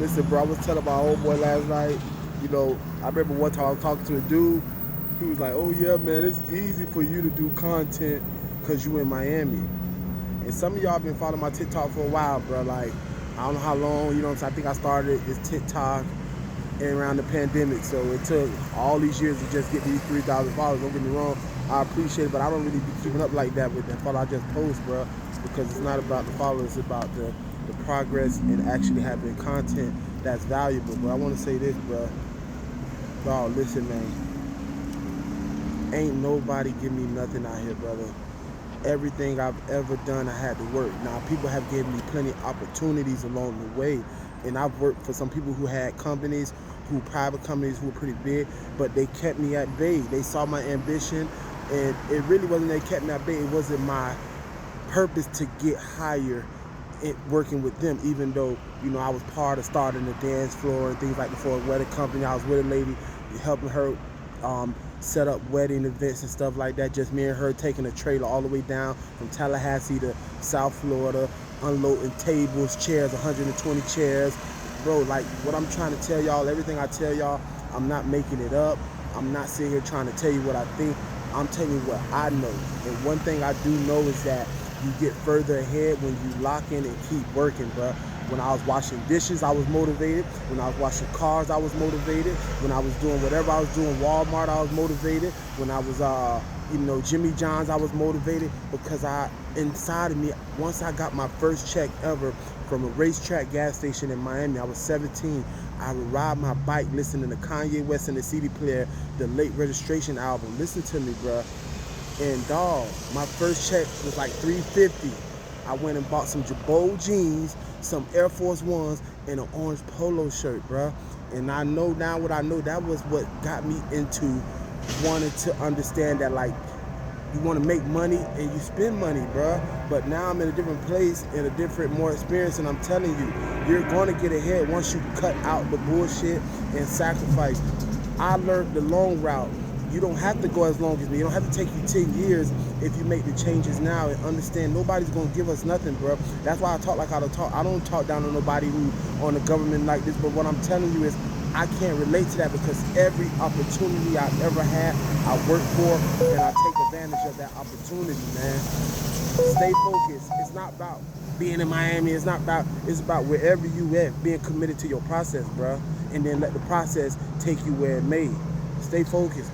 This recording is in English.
Listen, bro, I was telling my old boy last night, you know, I remember one time I was talking to a dude, he was like, oh yeah, man, it's easy for you to do content because you in Miami. And some of y'all been following my TikTok for a while, bro. Like, I don't know how long, you know what I'm saying? I think I started this TikTok around the pandemic, so it took all these years to just get these 3,000 followers. Don't get me wrong, I appreciate it, but I don't really be keeping up like that with the follow I just post, bro, because it's not about the followers, it's about the progress and actually having content that's valuable. But I want to say this, bro. Dog, listen, man. Ain't nobody give me nothing out here, brother. Everything I've ever done, I had to work. Now, people have given me plenty of opportunities along the way, and I've worked for some people who had companies, private companies who were pretty big, but they kept me at bay. They saw my ambition, and it really wasn't they kept me at bay. It wasn't my purpose to get higher working with them, even though, you know, I was part of starting the dance floor and things like that for a wedding company. I was with a lady, helping her set up wedding events and stuff like that. Just me and her taking a trailer all the way down from Tallahassee to South Florida, unloading tables, chairs, 120 chairs. Bro, like what I'm trying to tell y'all, everything I tell y'all, I'm not making it up. I'm not sitting here trying to tell you what I think. I'm telling you what I know. And one thing I do know is that you get further ahead when you lock in and keep working, bro. When I was washing dishes, I was motivated. When I was washing cars, I was motivated. When I was doing whatever I was doing, Walmart, I was motivated. When I was, you know, Jimmy John's, I was motivated because inside of me, once I got my first check ever from a racetrack gas station in Miami, I was 17. I would ride my bike listening to Kanye West in the CD player, the Late Registration album. Listen to me, bro. And dog, my first check was like $350. I went and bought some Jabot jeans, some Air Force Ones, and an orange polo shirt, bro. And I know now what I know, that was what got me into wanting to understand that, like, you want to make money and you spend money, bro. But now I'm in a different place, in a different, more experience, and I'm telling you, you're going to get ahead once you cut out the bullshit and sacrifice. I learned the long route. You don't have to go as long as me. You don't have to take you 10 years if you make the changes now and understand nobody's going to give us nothing, bro. That's why I talk like I talk. I don't talk down on nobody who on the government like this, but what I'm telling you is I can't relate to that because every opportunity I've ever had, I work for and I take advantage of that opportunity, man. Stay focused. It's not about being in Miami. It's about wherever you at, being committed to your process, bro. And then let the process take you where it may. Stay focused.